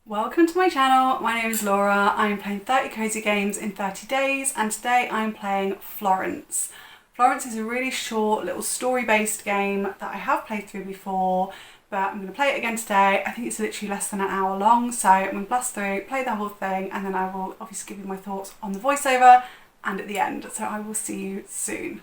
Welcome to my channel. My name is Laura. I'm playing 30 cozy games in 30 days and today I'm playing Florence. Florence is a really short little story-based game that I have played through before, but I'm going to play it again today. I think it's literally less than an hour long, so I'm going to blast through, play the whole thing, and then I will obviously give you my thoughts on the voiceover and at the end. So I will see you soon.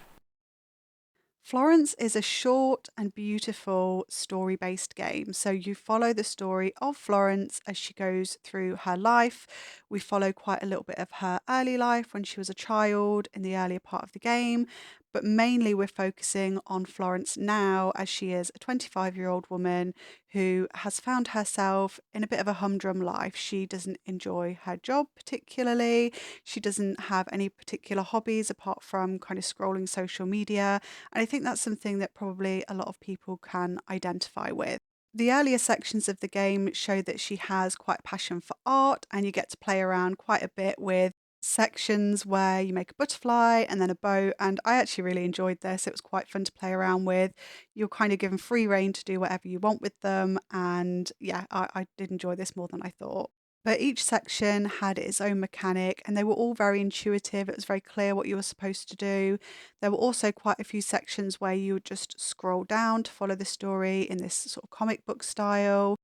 Florence is a short and beautiful story based game. So you follow the story of Florence as she goes through her life. We follow quite a little bit of her early life when she was a child in the earlier part of the game, but mainly we're focusing on Florence now as she is a 25-year-old woman who has found herself in a bit of a humdrum life. She doesn't enjoy her job particularly. She doesn't have any particular hobbies apart from kind of scrolling social media. And I think that's something that probably a lot of people can identify with. The earlier sections of the game show that she has quite a passion for art, and you get to play around quite a bit with sections where you make a butterfly and then a boat. And I actually really enjoyed this. It was quite fun to play around with. You're kind of given free rein to do whatever you want with them. And yeah, I did enjoy this more than I thought. But each section had its own mechanic and they were all very intuitive. It was very clear what you were supposed to do. There were also quite a few sections where you would just scroll down to follow the story in this sort of comic book style.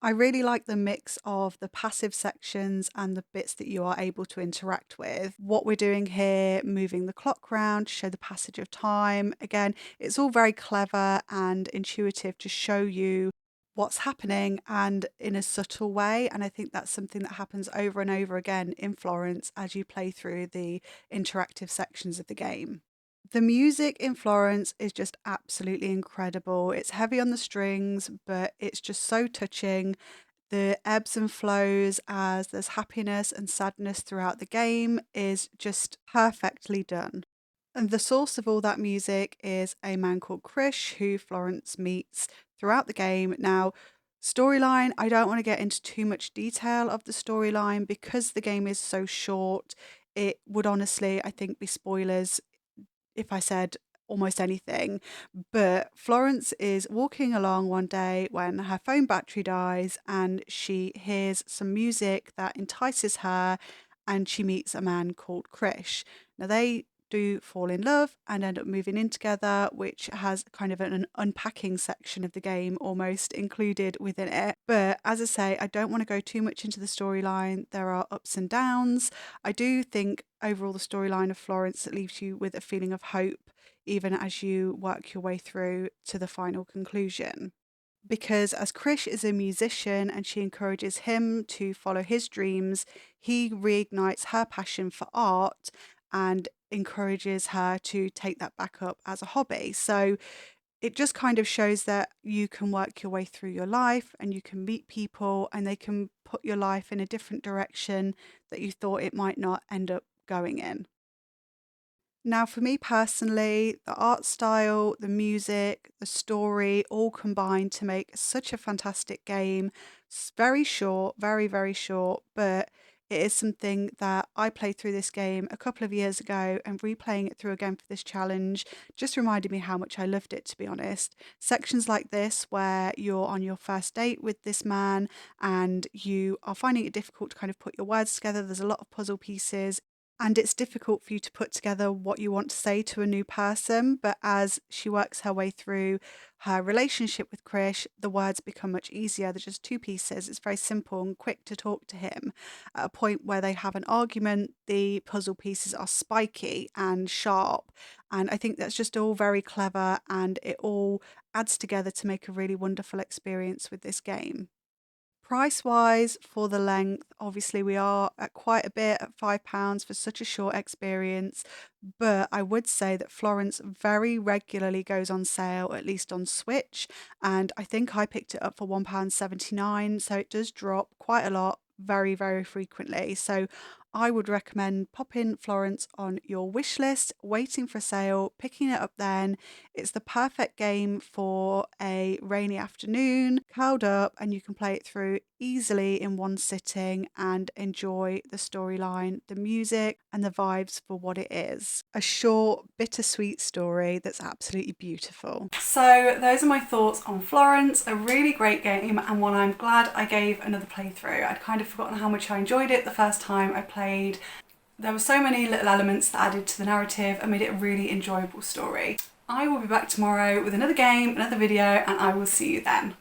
I really like the mix of the passive sections and the bits that you are able to interact with. What we're doing here, moving the clock round to show the passage of time. Again, it's all very clever and intuitive to show you what's happening and in a subtle way. And I think that's something that happens over and over again in Florence as you play through the interactive sections of the game. The music in Florence is just absolutely incredible. It's heavy on the strings, but it's just so touching. The ebbs and flows as there's happiness and sadness throughout the game is just perfectly done. And the source of all that music is a man called Krish, who Florence meets throughout the game. Now, storyline, I don't want to get into too much detail of the storyline because the game is so short. It would honestly, I think, be spoilers if I said almost anything. But Florence is walking along one day when her phone battery dies and she hears some music that entices her and she meets a man called Krish. Now they do fall in love and end up moving in together, which has kind of an unpacking section of the game almost included within it. But as I say, I don't want to go too much into the storyline. There are ups and downs. I do think overall the storyline of Florence leaves you with a feeling of hope, even as you work your way through to the final conclusion. Because as Krish is a musician and she encourages him to follow his dreams, he reignites her passion for art and encourages her to take that back up as a hobby. So it just kind of shows that you can work your way through your life and you can meet people and they can put your life in a different direction that you thought it might not end up going in. Now, for me personally, the art style, the music, the story all combine to make such a fantastic game. It's very short, very, very short, but it is something that I played through this game a couple of years ago and replaying it through again for this challenge just reminded me how much I loved it, to be honest. Sections like this, where you're on your first date with this man and you are finding it difficult to kind of put your words together, there's a lot of puzzle pieces and it's difficult for you to put together what you want to say to a new person. But as she works her way through her relationship with Krish, the words become much easier. There's just two pieces. It's very simple and quick to talk to him. At a point where they have an argument, the puzzle pieces are spiky and sharp. And I think that's just all very clever and it all adds together to make a really wonderful experience with this game. Price wise, for the length, obviously we are at quite a bit at £5 for such a short experience. But I would say that Florence very regularly goes on sale, at least on Switch. And I think I picked it up for £1.79. So it does drop quite a lot very, very frequently. So I would recommend popping Florence on your wish list, waiting for a sale, picking it up then. It's the perfect game for a rainy afternoon, curled up, and you can play it through easily in one sitting and enjoy the storyline, the music, and the vibes for what it is. A short, bittersweet story that's absolutely beautiful. So those are my thoughts on Florence, a really great game and one I'm glad I gave another playthrough. I'd kind of forgotten how much I enjoyed it the first time I played. There were so many little elements that added to the narrative and made it a really enjoyable story. I will be back tomorrow with another game, another video, and I will see you then.